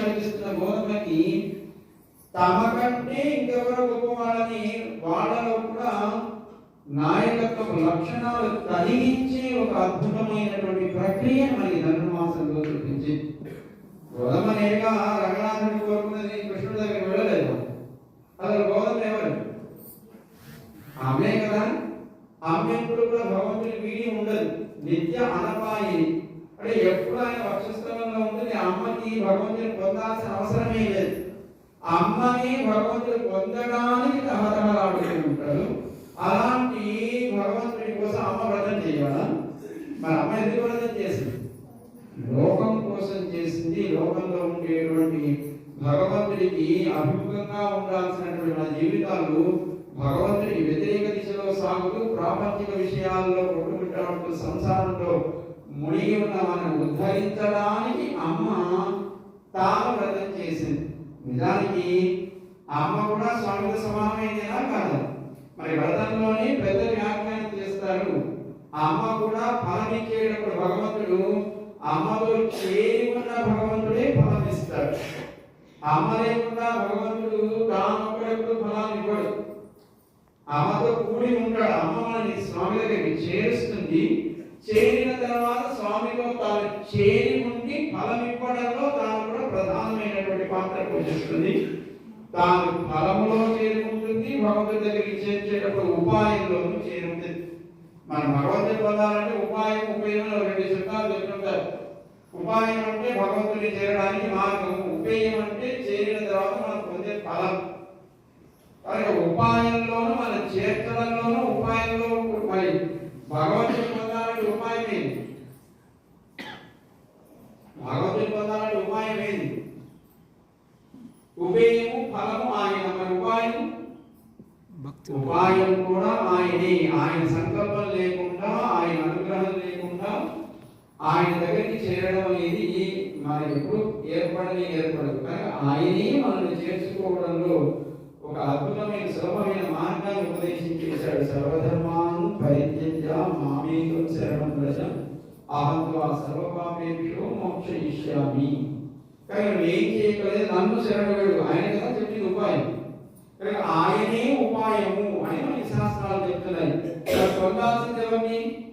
ఆలోచిస్తున్న గౌతమకి తమ కంటే ఇంకెవరో గొప్ప వాళ్ళని వాళ్ళలో కూడా నాయకత్వ లక్షణాలు కలిగించే ఒక అద్భుతమైనటువంటి ప్రక్రియ మనకి ధనుర్మాసంలో చూపించింది. గౌతమ నేరుగా రంగనాథుని కోరుకున్నది కృష్ణుడి దగ్గరికి వెళ్ళలేదు. అసలు గౌతమ ఎవరు? ఆమె కదా. ఆమె ఎప్పుడు కూడా భగవంతుని వీడి ఉండదు, నిత్య అనపాయిని. అంటే ఎప్పుడు ఆయన వక్షస్థలంలో ఉంటుంది. అమ్మకి భగవంతుని పొందాల్సిన అవసరమే లేదు. అమ్మని భగవంతుడు పొందడానికి తహతహలాడుతూ ఉంటాడు. అలాంటి భగవంతుడి కోసం అమ్మ వ్రతం చేయాలా? మరి అమ్మ ఎందుకు వ్రతం చేసింది? లోకం కోసం చేసింది. లోకంలో ఉండేటువంటి భగవంతుడికి అభిముఖంగా ఉండాల్సినటువంటి మన జీవితాలు భగవంతుడికి వ్యతిరేక దిశలో సాగుతూ ప్రాపంచిక విషయాల్లో కొట్టుకుంటూ సంసారంలో మునిగి ఉన్న మనం ఉద్ధరించడానికి అమ్మ తాను వ్రతం చేసింది. నిజానికి అమ్మ కూడా స్వామితో సమానమైనదా కాదు? మరి వ్రతంలోనే పెద్ద వ్యాఖ్యానం చేస్తారు. అమ్మ కూడా ఫలం ఇచ్చేటప్పుడు భగవంతుడు అమ్మతో చేరి ఉన్న భగవంతుడే ఫలం ఇస్తాడు. అమ్మ లేకుండా భగవంతుడు తాను ఒకడెప్పుడు ఫలాన్ని ఇవ్వడు. అమ్మతో కూడి ఉంటాడు. అమ్మ మనని స్వామి దగ్గరికి చేరుస్తుంది. చేరిన తర్వాత స్వామితో తాను చేరి ఉండి ఫలం ఇవ్వడంలో తాను కూడా ప్రధానమైనటువంటి పాత్ర పోషిస్తుంది. తాను ఫలములో చేరుకుంటుంది, భగవంతుడి దగ్గరికి చేర్చేటప్పుడు ఉపాయంలోనూ చేరుతుంది. మనం భగవంతుని పొందాలంటే ఉపాయం ఉపయోగంలో రెండు శబ్దాలు చెప్తుంటారు. ఉపాయం అంటే భగవంతుని చేరడానికి మార్గం, ఉపేయం అంటే చేరిన తర్వాత మనం పొందే ఫలం. కానీ ఉపాయంలోనూ మనం చేర్చడంలోనూ ఉపాయంలో మరి భగవంతుని పొందాలంటే ఉపాయం ఏంటి? భగవంతుని పొందాలంటే ఉపాయం ఏంటి? ఉపేయము ఫలము ఆయన. మరి ఉపాయం కూడా ఆయనే. ఆయన సంకల్పం లేకుండా, ఆయన అనుగ్రహం లేకుండా ఆయన దగ్గరికి చేరడం అనేది మరి ఎప్పుడు ఏర్పడదు. కానీ ఆయనే మనల్ని చేర్చుకోవడంలో ఒక అద్భుతమైన సులభమైన మార్గాన్ని ఉపదేశించేశాడు. సర్వధర్మాన్ పరిత్యజ్య మామేకం శరణం వ్రజ అహం త్వా సర్వపాపేభ్యో మోక్షయిష్యామి. కానీ నువ్వు ఏం చేయగలేదు, నన్ను శరణుడు. ఆయన కదా చెప్పింది ఉపాయం. కానీ ఆయనే ఉపాయము అని మనకి శాస్త్రాలు చెప్తున్నాయి. పొందాల్సింది ఎవరిని?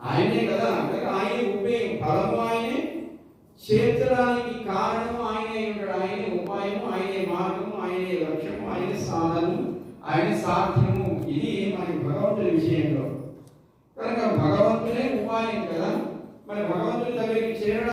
ఆయనే కదా. ఆయన ఉపేయం, ఫలము ఆయనే, చేర్చడానికి కారణము ఆయనే ఉంటాడు. ఆయనే ఉపాయము, ఆయనే మార్గము, ఆయనే లక్ష్యము, ఆయనే సాధనము, ఆయన సాధ్యము. ఇది మనకి భగవంతుడి విషయంలో. కనుక భగవంతుడే ఉపాయం కదా. మరి భగవంతుడి దగ్గరికి చేరడం